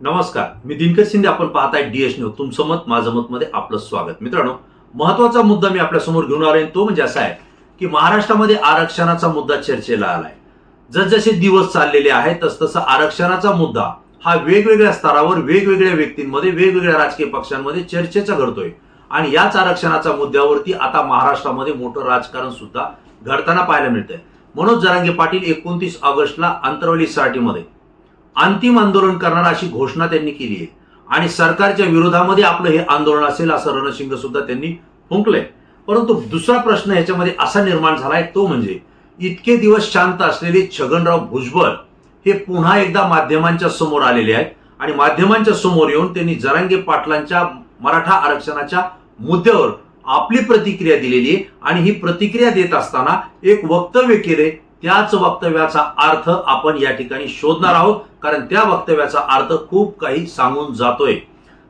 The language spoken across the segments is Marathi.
नमस्कार, मी दिनकर शिंदे. आपण पाहताय डीएस न्यूज. तुमचं मत माझं मत मध्ये आपलं स्वागत. मित्रांनो, महत्वाचा मुद्दा मी आपल्या समोर घेऊन आलोय. तो म्हणजे असा आहे की महाराष्ट्रामध्ये आरक्षणाचा मुद्दा चर्चेला आलाय. जसजसे दिवस चाललेले आहेत तसतसा आरक्षणाचा मुद्दा हा वेगवेगळ्या स्तरावर वेगवेगळ्या व्यक्तींमध्ये वेगवेगळ्या राजकीय पक्षांमध्ये चर्चेचा घडतोय. आणि याच आरक्षणाच्या मुद्द्यावरती आता महाराष्ट्रामध्ये मोठं राजकारण सुद्धा घडताना पाहायला मिळतंय. मनोज जरांगे पाटील 29 ऑगस्टला आंतरवली सराटीमध्ये अंतिम आंदोलन करणार अशी घोषणा त्यांनी केली आहे. आणि सरकारच्या विरोधामध्ये आपलं हे आंदोलन असेल असं रणशिंग सुद्धा त्यांनी फुंकलंय. परंतु दुसरा प्रश्न याच्यामध्ये असा निर्माण झालाय, तो म्हणजे इतके दिवस शांत असलेले छगनराव भुजबळ हे पुन्हा एकदा माध्यमांच्या समोर आलेले आहेत. आणि माध्यमांच्या समोर येऊन त्यांनी जरांगे पाटलांच्या मराठा आरक्षणाच्या मुद्द्यावर आपली प्रतिक्रिया दिलेली आहे. आणि ही प्रतिक्रिया देत असताना एक वक्तव्य केले. त्याच वक्तव्याचा अर्थ आपण या ठिकाणी शोधणार आहोत, कारण त्या वक्तव्याचा अर्थ खूप काही सांगून जातोय.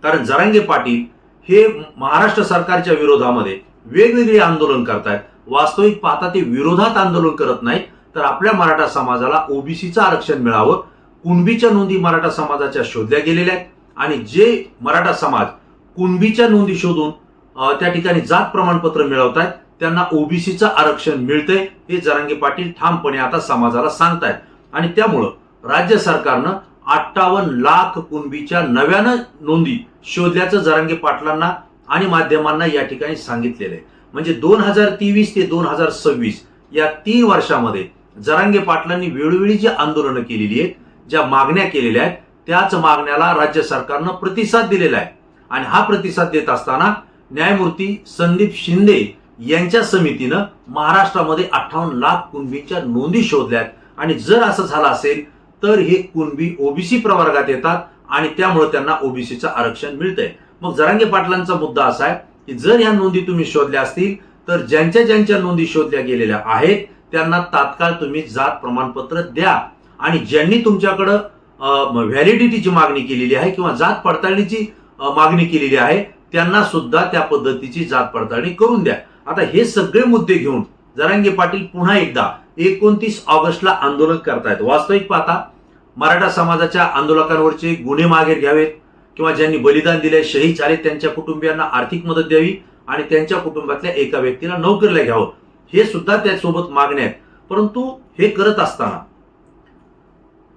कारण जरांगे पाटील हे महाराष्ट्र सरकारच्या विरोधामध्ये वेगवेगळे आंदोलन करतायत. वास्तविक पाहता ते विरोधात आंदोलन करत नाहीत, तर आपल्या मराठा समाजाला ओबीसीचं आरक्षण मिळावं, कुणबीच्या नोंदी मराठा समाजाच्या शोधल्या गेलेल्या आहेत. आणि जे मराठा समाज कुणबीच्या नोंदी शोधून त्या ठिकाणी जात प्रमाणपत्र मिळवत आहेत त्यांना ओबीसीचं आरक्षण मिळतंय, हे जरांगे पाटील ठामपणे आता समाजाला सांगतायत. आणि त्यामुळं राज्य सरकारनं 58 लाख कुणबीच्या नव्यानं नोंदी शोधल्याचं जरांगे पाटलांना आणि माध्यमांना या ठिकाणी सांगितलेलं आहे. म्हणजे 2023 ते 2026 या 3 वर्षामध्ये जरांगे पाटलांनी वेळोवेळी जी आंदोलनं केलेली आहेत, ज्या मागण्या केलेल्या आहेत, त्याच मागण्याला राज्य सरकारनं प्रतिसाद दिलेला आहे. आणि हा प्रतिसाद देत असताना न्यायमूर्ती संदीप शिंदे यांच्या समितीनं महाराष्ट्रामध्ये 58 लाख कुणबीच्या नोंदी शोधल्यात. आणि जर असं झालं असेल तर हे कुणबी ओबीसी प्रवर्गात येतात आणि त्यामुळे त्यांना ओबीसीचं आरक्षण मिळतंय. मग जरांगे पाटलांचा मुद्दा असा आहे की जर या नोंदी तुम्ही शोधल्या असतील तर ज्यांच्या नोंदी शोधल्या गेलेल्या आहेत त्यांना तात्काळ तुम्ही जात प्रमाणपत्र द्या. आणि ज्यांनी तुमच्याकडं व्हॅलिडिटीची मागणी केलेली आहे किंवा जात पडताळणीची मागणी केलेली आहे त्यांना सुद्धा त्या पद्धतीची जात पडताळणी करून द्या. आता हे सगळे मुद्दे घेऊन जरांगे पाटील पुन्हा एकदा 29 ऑगस्टला आंदोलन करतायत. वास्तविक पाहता मराठा समाजाच्या आंदोलकांवरचे गुन्हे मागे घ्यावेत किंवा ज्यांनी बलिदान दिले, शहीद झाले, त्यांच्या कुटुंबियांना आर्थिक मदत द्यावी आणि त्यांच्या कुटुंबातल्या एका व्यक्तीला नोकरीला घ्यावं, हे सुद्धा त्यासोबत मागण्या आहेत. परंतु हे करत असताना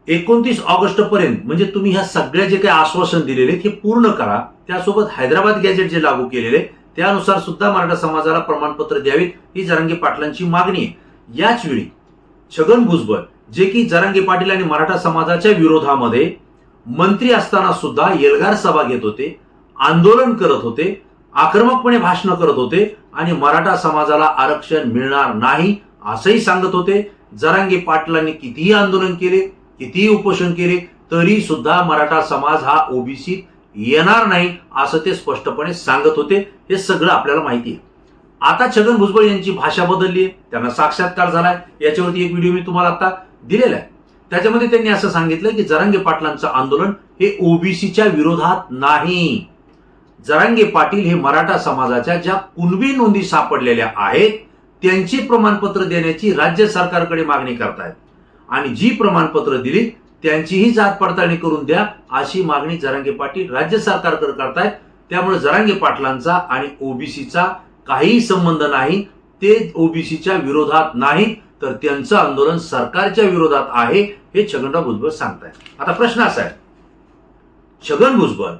29 ऑगस्ट पर्यंत म्हणजे तुम्ही ह्या सगळ्या जे काही आश्वासन दिलेले हे पूर्ण करा. त्यासोबत हैदराबाद गॅजेट जे लागू केलेले त्यानुसार सुद्धा मराठा समाजाला प्रमाणपत्र द्यावीत, ही जरांगे पाटलांची मागणी आहे. याच वेळी छगन भुजबळ जे की जरांगे पाटील आणि मराठा समाजाच्या विरोधामध्ये मंत्री असताना सुद्धा एल्गार सभा घेत होते, आंदोलन करत होते, आक्रमकपणे भाषण करत होते आणि मराठा समाजाला आरक्षण मिळणार नाही असंही सांगत होते. जरांगे पाटलांनी कितीही आंदोलन केले, कितीही उपोषण केले तरी सुद्धा मराठा समाज हा ओबीसी येणार नाही असं ते स्पष्टपणे सांगत होते. हे सगळं आपल्याला माहिती आहे. आता छगन भुजबळ यांची भाषा बदलली आहे, त्यांना साक्षात्कार झालाय. याच्यावरती एक व्हिडिओ मी तुम्हाला आता दिलेला आहे. त्याच्यामध्ये त्यांनी असं सांगितलं की जरांगे पाटलांचं आंदोलन हे ओबीसीच्या विरोधात नाही. जरांगे पाटील हे मराठा समाजाच्या ज्या कुणबी नोंदी सापडलेल्या आहेत त्यांची प्रमाणपत्र देण्याची राज्य सरकारकडे मागणी करतायत. आणि जी प्रमाणपत्र दिली त्यांचीही जात पडताळणी करून द्या अशी मागणी जरांगे पाटील राज्य सरकारकडे करतायत. त्यामुळे जरांगे पाटलांचा आणि ओबीसीचा काही संबंध नाही. ते ओबीसीच्या विरोधात नाही तर त्यांचं आंदोलन सरकारच्या विरोधात आहे, हे छगनराव भुजबळ सांगतायत. आता प्रश्न असा आहे, छगन भुजबळ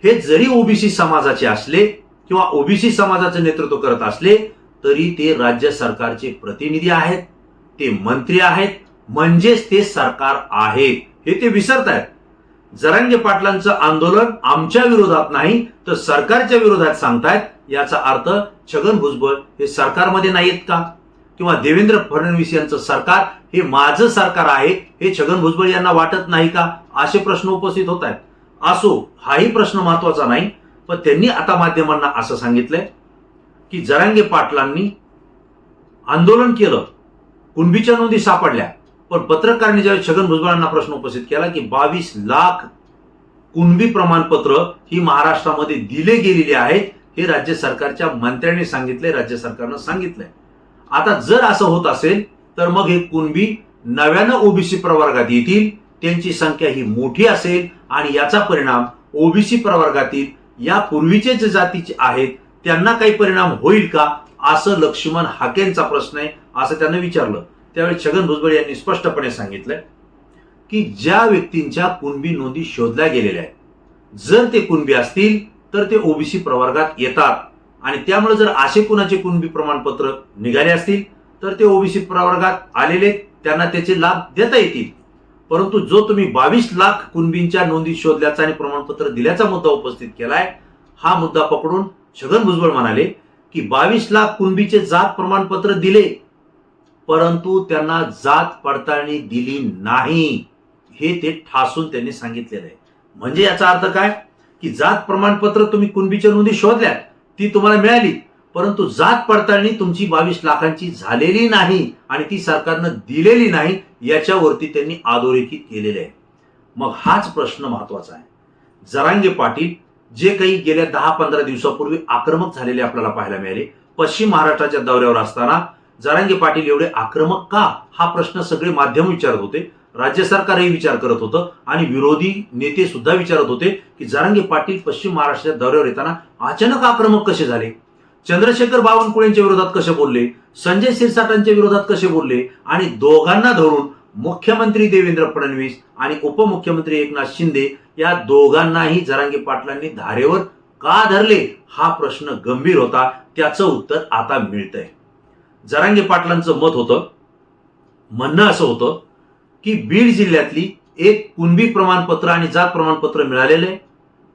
हे जरी ओबीसी समाजाचे असले किंवा ओबीसी समाजाचं नेतृत्व करत असले तरी ते राज्य सरकारचे प्रतिनिधी आहेत, ते मंत्री आहेत, म्हणजेच ते सरकार आहे हे ते विसरतायत. जरांगे पाटलांचं आंदोलन आमच्या विरोधात नाही तर सरकारच्या विरोधात सांगतायत. याचा अर्थ छगन भुजबळ हे सरकारमध्ये नाहीत का? किंवा देवेंद्र फडणवीस यांचं सरकार हे माझं सरकार आहे हे छगन भुजबळ यांना वाटत नाही का? असे प्रश्न उपस्थित होत आहेत. असो, हाही प्रश्न महत्वाचा नाही. पण त्यांनी आता माध्यमांना असं सांगितलंय की जरांगे पाटलांनी आंदोलन केलं, कुणबीच्या नोंदी सापडल्या, पण पत्रकारांनी ज्यावेळी छगन भुजबळांना प्रश्न उपस्थित केला की 22 लाख कुणबी प्रमाणपत्र ही महाराष्ट्रामध्ये दिले गेलेली आहेत हे राज्य सरकारच्या मंत्र्यांनी सांगितलंय, राज्य सरकारनं सांगितलंय. आता जर असं होत असेल तर मग हे कुणबी नव्यानं ओबीसी प्रवर्गात येतील, त्यांची संख्या ही मोठी असेल आणि याचा परिणाम ओबीसी प्रवर्गातील या पूर्वीचे जे जातीचे आहेत त्यांना काही परिणाम होईल का, असं लक्ष्मण हाकेंचा प्रश्न आहे, असं त्यांना विचारलं. त्यावेळी छगन भुजबळ यांनी स्पष्टपणे सांगितलंय की ज्या व्यक्तींच्या कुणबी नोंदी शोधल्या गेलेल्या आहेत, जर ते कुणबी असतील तर ते ओबीसी प्रवर्गात येतात आणि त्यामुळे जर असे कुणाचे कुणबी प्रमाणपत्र निघाले असतील तर ते ओबीसी प्रवर्गात आलेले त्यांना त्याचे लाभ देता येतील. परंतु जो तुम्ही 22 लाख कुणबींच्या नोंदी शोधल्याचा आणि प्रमाणपत्र दिल्याचा मुद्दा उपस्थित केलाय, हा मुद्दा पकडून छगन भुजबळ म्हणाले की 22 लाख कुणबीचे जात प्रमाणपत्र दिले परंतु त्यांना जात पडताळणी दिली नाही, हे ते ठासून त्यांनी सांगितलेलं आहे. म्हणजे याचा अर्थ काय की जात प्रमाणपत्र तुम्ही कुणबीच्या नोंदी शोधल्या, ती तुम्हाला मिळाली, परंतु जात पडताळणी तुमची 22 लाखांची झालेली नाही आणि ती सरकारनं दिलेली नाही, याच्यावरती त्यांनी अधोरेखित केलेले आहे. मग हाच प्रश्न महत्वाचा आहे. जरांगे पाटील जे काही गेल्या 10-15 दिवसापूर्वी आक्रमक झालेले आपल्याला पाहायला मिळाले. पश्चिम महाराष्ट्राच्या दौऱ्यावर असताना जरांगे पाटील एवढे आक्रमक का, हा प्रश्न सगळे माध्यम विचारत होते, राज्य सरकारही विचार करत होतं आणि विरोधी नेते सुद्धा विचारत होते की जरांगे पाटील पश्चिम महाराष्ट्राच्या दौऱ्यावर येताना अचानक आक्रमक कसे झाले, चंद्रशेखर बावनकुळेंच्या विरोधात कसे बोलले, संजय शिरसाटांच्या विरोधात कसे बोलले आणि दोघांना धरून मुख्यमंत्री देवेंद्र फडणवीस आणि उपमुख्यमंत्री एकनाथ शिंदे या दोघांनाही जरांगे पाटलांनी धारेवर का धरले, हा प्रश्न गंभीर होता. त्याचं उत्तर आता मिळतंय. जरांगे पाटलांचं मत होतं, म्हणणं असं होतं की बीड जिल्ह्यातली एक कुणबी प्रमाणपत्र आणि जात प्रमाणपत्र मिळालेलं आहे,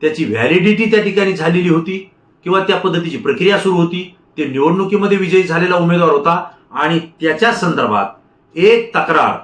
त्याची व्हॅलिडिटी त्या ठिकाणी झालेली होती किंवा त्या पद्धतीची प्रक्रिया सुरू होती, ते निवडणुकीमध्ये विजयी झालेला उमेदवार होता आणि त्याच्या संदर्भात एक तक्रार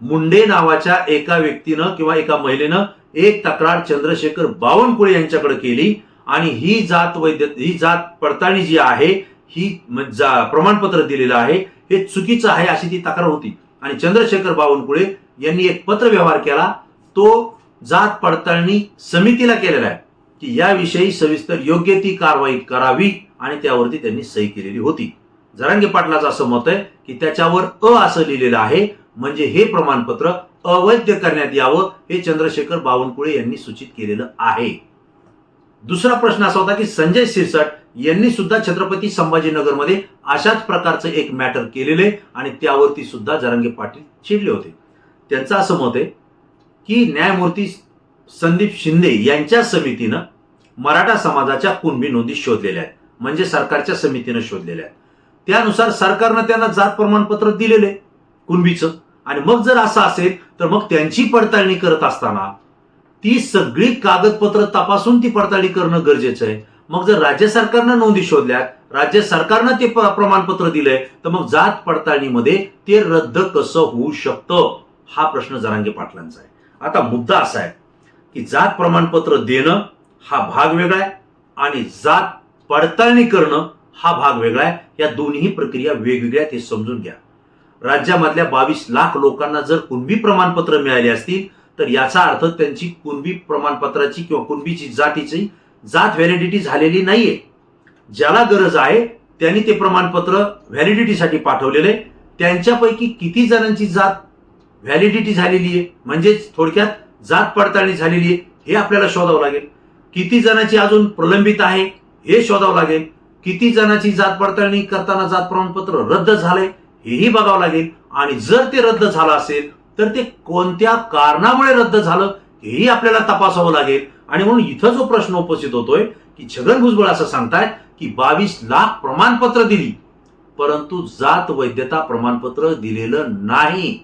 मुंडे नावाच्या एका व्यक्तीनं किंवा एका महिलेनं एक तक्रार चंद्रशेखर बावनकुळे यांच्याकडे केली आणि ही जात पडताळणी जी आहे, ही प्रमाणपत्र दिलेलं आहे हे चुकीचं आहे अशी ती तक्रार होती आणि चंद्रशेखर बावनकुळे यांनी एक पत्र व्यवहार केला, तो जात पडताळणी समितीला केलेला आहे की याविषयी सविस्तर योग्य ती कारवाई करावी आणि त्यावरती त्यांनी सही केलेली होती. जरांगे पाटलाचं असं मत आहे की त्याच्यावर असं लिहिलेलं आहे, म्हणजे हे प्रमाणपत्र अवैध करण्यात यावं हे चंद्रशेखर बावनकुळे यांनी सूचित केलेलं आहे. दुसरा प्रश्न असा होता की संजय शिरसाट यांनी सुद्धा छत्रपती संभाजीनगरमध्ये अशाच प्रकारचं एक मॅटर केलेले आणि त्यावरती सुद्धा जरांगे पाटील चिडले होते. त्यांचं असं मत आहे की न्यायमूर्ती संदीप शिंदे यांच्या समितीनं मराठा समाजाच्या कुणबी नोंदी शोधलेल्या आहेत, म्हणजे सरकारच्या समितीनं शोधलेल्या आहेत. त्यानुसार सरकारनं त्यांना जात प्रमाणपत्र दिलेले कुणबीचं आणि मग जर असं असेल तर मग त्यांची पडताळणी करत असताना ती सगळी कागदपत्र तपासून ती पडताळणी करणं गरजेचं आहे. मग जर राज्य सरकारनं नोंदी शोधल्यात, राज्य सरकारनं ते प्रमाणपत्र दिलंय, तर मग जात पडताळणीमध्ये ते रद्द कसं होऊ शकतं, हा प्रश्न जरांगे पाटलांचा आहे. आता मुद्दा असा आहे की जात प्रमाणपत्र देणं हा भाग वेगळा आहे आणि जात पडताळणी करणं हा भाग वेगळा आहे. या दोन्ही प्रक्रिया वेगवेगळ्या, ते समजून घ्या. राज्यामधल्या 22 लाख लोकांना जर कुणबी प्रमाणपत्र मिळाले असतील तर याचा अर्थ त्यांची कुणबी प्रमाणपत्राची किंवा कुणबीची जातीची जात व्हॅलिडिटी झालेली नाहीये. ज्याला गरज आहे त्यांनी ते प्रमाणपत्र व्हॅलिडिटीसाठी पाठवलेले, त्यांच्यापैकी किती जणांची जात व्हॅलिडिटी झालेली आहे, म्हणजे थोडक्यात जात पडताळणी झालेली आहे, हे आपल्याला शोधावं लागेल. किती जणांची अजून प्रलंबित आहे हे शोधावं लागेल. किती जणांची जात पडताळणी करताना जात प्रमाणपत्र रद्द झालंय हेही बघावं लागेल आणि जर ते रद्द झालं असेल तर ते कोणत्या कारणामुळे रद्द झालं हेही आपल्याला तपासावं लागेल. आणि म्हणून इथं जो प्रश्न उपस्थित होतोय की छगन भुजबळ असं सांगतायत की 22 लाख प्रमाणपत्र दिली परंतु जात वैधता प्रमाणपत्र दिलेलं नाही.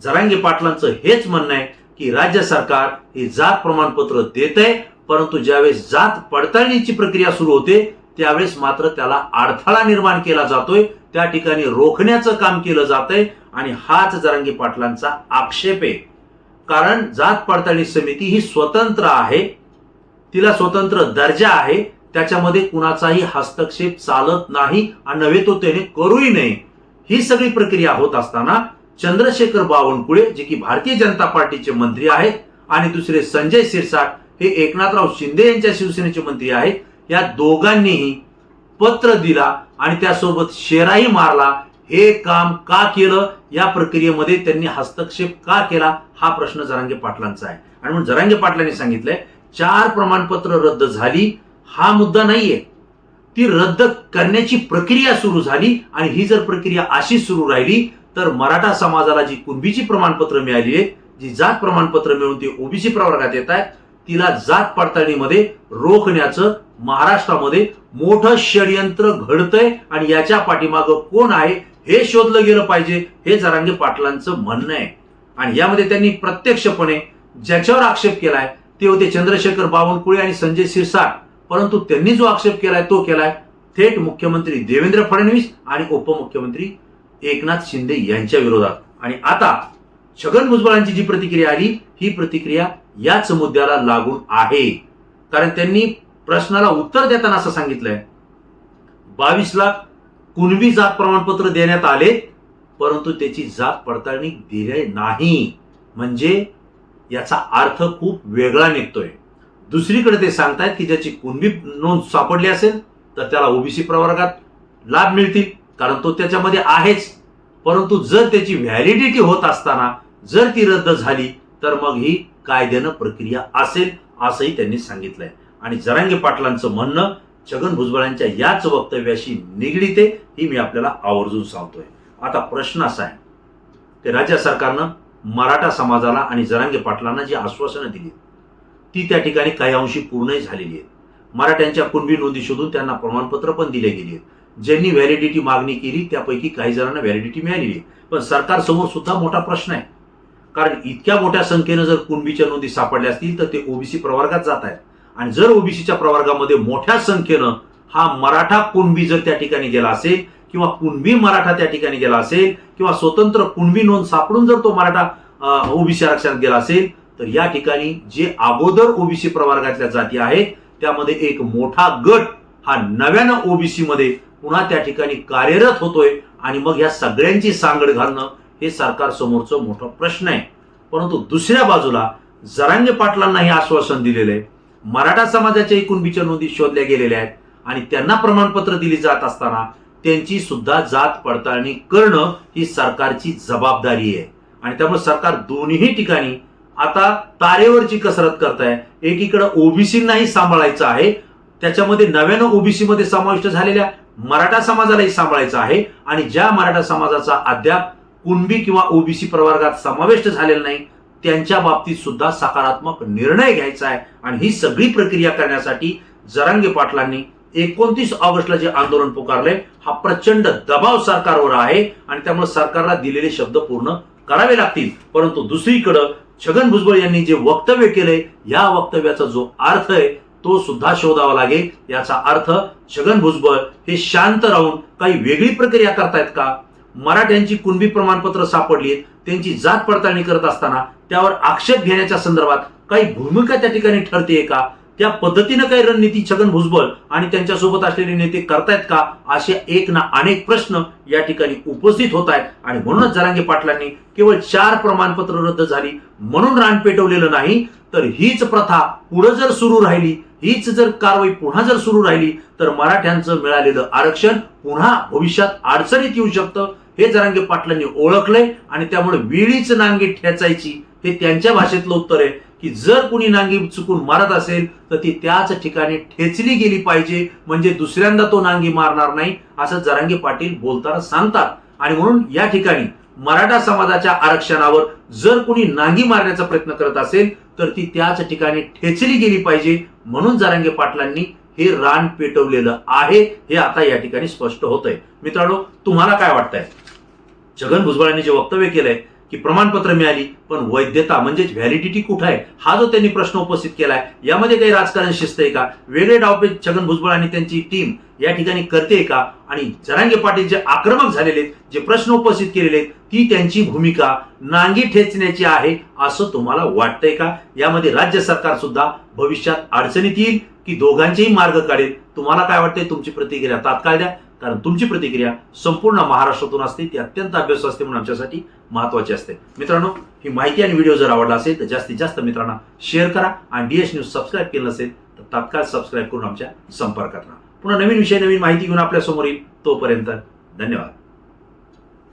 जरांगे पाटलांचं हेच म्हणणं आहे की राज्य सरकार हे जात प्रमाणपत्र देतंय, परंतु ज्यावेळेस जात पडताळणीची प्रक्रिया सुरू होते त्यावेळेस मात्र त्याला अडथळा निर्माण केला जातोय, त्या ठिकाणी रोखण्याचं काम केलं जातंय आणि हाच जरांगे पाटलांचा आक्षेप आहे. कारण जात पडताळणी समिती ही स्वतंत्र आहे, तिला स्वतंत्र दर्जा आहे, त्याच्यामध्ये कुणाचाही हस्तक्षेप चालत नाही आणि नव्हे तो त्याने करूही नये. ही सगळी प्रक्रिया होत असताना चंद्रशेखर बावनकुळे जे की भारतीय जनता पार्टीचे मंत्री आहेत आणि दुसरे संजय शिरसाट हे एकनाथराव शिंदे यांच्या शिवसेनेचे मंत्री आहेत, या दोघांनीही पत्र दिला आणि त्यासोबत शेराही मारला. हे काम का केलं, या प्रक्रियेमध्ये त्यांनी हस्तक्षेप का केला, हा प्रश्न जरांगे पाटलांचा आहे. आणि म्हणून जरांगे पाटलांनी सांगितलंय 4 प्रमाणपत्र रद्द झाली हा मुद्दा नाहीये, ती रद्द करण्याची प्रक्रिया सुरू झाली आणि ही जर प्रक्रिया अशी सुरू राहिली तर मराठा समाजाला जी कुणबीची प्रमाणपत्र मिळाली आहेत, जी जात प्रमाणपत्र मिळून ते ओबीसी प्रवर्गात येत आहेत, तिला जात पडताळणीमध्ये रोखण्याचं महाराष्ट्रामध्ये मोठं षडयंत्र घडतंय आणि याच्या पाठीमागं कोण आहे हे शोधलं गेलं पाहिजे, हे जरांगे पाटलांचं म्हणणं आहे. आणि यामध्ये त्यांनी प्रत्यक्षपणे ज्याच्यावर आक्षेप केलाय ते होते चंद्रशेखर बावनकुळे आणि संजय शिरसाट, परंतु त्यांनी जो आक्षेप केलाय तो केलाय थेट मुख्यमंत्री देवेंद्र फडणवीस आणि उपमुख्यमंत्री एकनाथ शिंदे यांच्या विरोधात. आणि आता छगन भुजबळांची जी प्रतिक्रिया आली ही प्रतिक्रिया याच मुद्द्याला लागून आहे. कारण त्यांनी प्रश्नाला उत्तर देताना असं सांगितलंय 22 लाख कुणबी जात प्रमाणपत्र देण्यात आले परंतु त्याची जात पडताळणी दिली नाही, म्हणजे याचा अर्थ खूप वेगळा निघतोय. दुसरीकडे ते सांगतायत की ज्याची कुणबी नोंद सापडली असेल तर त्याला ओबीसी प्रवर्गात लाभ मिळतील कारण तो त्याच्यामध्ये आहेच, परंतु जर त्याची व्हॅलिडिटी होत असताना जर ती रद्द झाली तर मग ही कायद्यानं प्रक्रिया असेल असंही त्यांनी सांगितलंय. आणि जरांगे पाटलांचं म्हणणं छगन भुजबळांच्या याच वक्तव्याशी निगडीत आहे ही मी आपल्याला आवर्जून सांगतोय. आता प्रश्न असा आहे की राज्य सरकारनं मराठा समाजाला आणि जरांगे पाटलांना जी आश्वासनं दिली ती त्या ठिकाणी काही अंशी पूर्णही झालेली आहेत. मराठ्यांच्या कुणबी नोंदी शोधून त्यांना प्रमाणपत्र पण दिले गेली आहेत. ज्यांनी व्हॅलिडिटी मागणी केली त्यापैकी काही जणांना व्हॅलिडिटी मिळालेली आहे. पण सरकारसमोर सुद्धा मोठा प्रश्न आहे, कारण इतक्या मोठ्या संख्येनं जर कुणबीच्या नोंदी सापडल्या असतील तर ते ओबीसी प्रवर्गात जात आहेत. आणि जर ओबीसीच्या प्रवर्गामध्ये मोठ्या संख्येनं हा मराठा कुणबी जर त्या ठिकाणी गेला असेल किंवा कुणबी मराठा त्या ठिकाणी गेला असेल किंवा स्वतंत्र कुणबी नोंद सापडून जर तो मराठा ओबीसी आरक्षणात गेला असेल तर या ठिकाणी जे अगोदर ओबीसी प्रवर्गातल्या जाती आहेत त्यामध्ये एक मोठा गट हा नव्यानं ओबीसी मध्ये पुन्हा त्या ठिकाणी कार्यरत होतोय आणि मग या सगळ्यांची सांगड घालणं हे सरकार समोरचं मोठा प्रश्न आहे. परंतु दुसऱ्या बाजूला जरांगे पाटलांना हे आश्वासन दिलेलं आहे, मराठा समाजाच्या कुणबीच्या नोंदी शोधल्या गेलेल्या आहेत आणि त्यांना प्रमाणपत्र दिली जात असताना त्यांची सुद्धा जात पडताळणी करणं ही सरकारची जबाबदारी आहे. आणि त्यामुळे सरकार दोन्ही ठिकाणी आता तारेवरची कसरत करत आहे. एकीकडे ओबीसींनाही सांभाळायचं आहे, त्याच्यामध्ये नव्यानं ओबीसी मध्ये समाविष्ट झालेल्या मराठा समाजालाही सांभाळायचं आहे आणि ज्या मराठा समाजाचा अद्याप कुणबी किंवा ओबीसी प्रवर्गात समाविष्ट झालेला नाही त्यांच्या बाबतीत सुद्धा सकारात्मक निर्णय घ्यायचा आहे. आणि ही सगळी प्रक्रिया करण्यासाठी जरांगे पाटलांनी 29 ऑगस्टला जे आंदोलन पुकारले हा प्रचंड दबाव सरकारवर आहे आणि त्यामुळे सरकारला दिलेले शब्द पूर्ण करावे लागतील. परंतु दुसरीकडे छगन भुजबळ यांनी जे वक्तव्य केले या वक्तव्याचा जो अर्थ आहे तो सुद्धा शोधावा लागेल. याचा अर्थ छगन भुजबळ हे शांत राहून काही वेगळी प्रक्रिया करतायत का? मराठ्यांची कुणबी प्रमाणपत्र सापडली त्यांची जात पडताळणी करत असताना त्यावर आक्षेप घेण्याच्या संदर्भात काही भूमिका त्या ठिकाणी ठरते का? त्या पद्धतीनं काही रणनीती छगन भुजबळ आणि त्यांच्यासोबत असलेले नेते करतायत का? असे एक ना अनेक प्रश्न या ठिकाणी उपस्थित होत आहेत. आणि म्हणूनच जरांगे पाटलांनी केवळ 4 प्रमाणपत्र रद्द झाली म्हणून रान पेटवलेलं नाही, तर हीच प्रथा पुढे जर सुरू राहिली, हीच जर कारवाई पुन्हा जर सुरू राहिली तर मराठ्यांचं मिळालेलं आरक्षण पुन्हा भविष्यात अडचणीत येऊ शकतं हे जरांगे पाटलांनी ओळखलंय. आणि त्यामुळे वेळीच नांगी ठेचायची हे त्यांच्या भाषेतलं उत्तर आहे की जर कुणी नांगी चुकून मारत असेल तर ती त्याच ठिकाणी ठेचली गेली पाहिजे, म्हणजे दुसऱ्यांदा तो नांगी मारणार नाही असं जरांगे पाटील बोलताना सांगतात. आणि म्हणून या ठिकाणी मराठा समाजाच्या आरक्षणावर जर कुणी नांगी मारण्याचा प्रयत्न करत असेल तर ती त्याच ठिकाणी ठेचली गेली पाहिजे, म्हणून जरांगे पाटलांनी हे रान पेटवलेलं आहे हे आता या ठिकाणी स्पष्ट होतंय. मित्रांनो, तुम्हाला काय वाटतंय? छगन भुजबळांनी जे वक्तव्य केलंय की प्रमाणपत्र मिळाली पण वैधता म्हणजेच व्हॅलिडिटी कुठे आहे हा जो त्यांनी प्रश्न उपस्थित केलाय यामध्ये काही राजकारण शिस्त आहे का? वेगळे डावपेच छगन भुजबळ आणि त्यांची टीम या ठिकाणी करते का? आणि जरांगे पाटील जे आक्रमक झालेले जे प्रश्न उपस्थित केलेले ती त्यांची भूमिका नांगी ठेचण्याची आहे असं तुम्हाला वाटतंय का? यामध्ये राज्य सरकार सुद्धा भविष्यात अडचणीत येईल की दोघांचेही मार्ग काढेल? तुम्हाला काय वाटतंय? तुमची प्रतिक्रिया तात्काळ द्या, कारण तुमची प्रतिक्रिया संपूर्ण महाराष्ट्रातून असते, ती अत्यंत अभ्यास असते म्हणून आमच्यासाठी महत्त्वाची असते. मित्रांनो, ही माहिती आणि व्हिडिओ जर आवडला असेल तर जास्तीत जास्त मित्रांना शेअर करा आणि डीएस न्यूज सबस्क्राईब केलं नसेल तर तात्काळ सबस्क्राईब करून आमच्या संपर्कात राहा. पुन्हा नवीन विषय नवीन माहिती घेऊन आपल्या समोर येईल. तोपर्यंत धन्यवाद.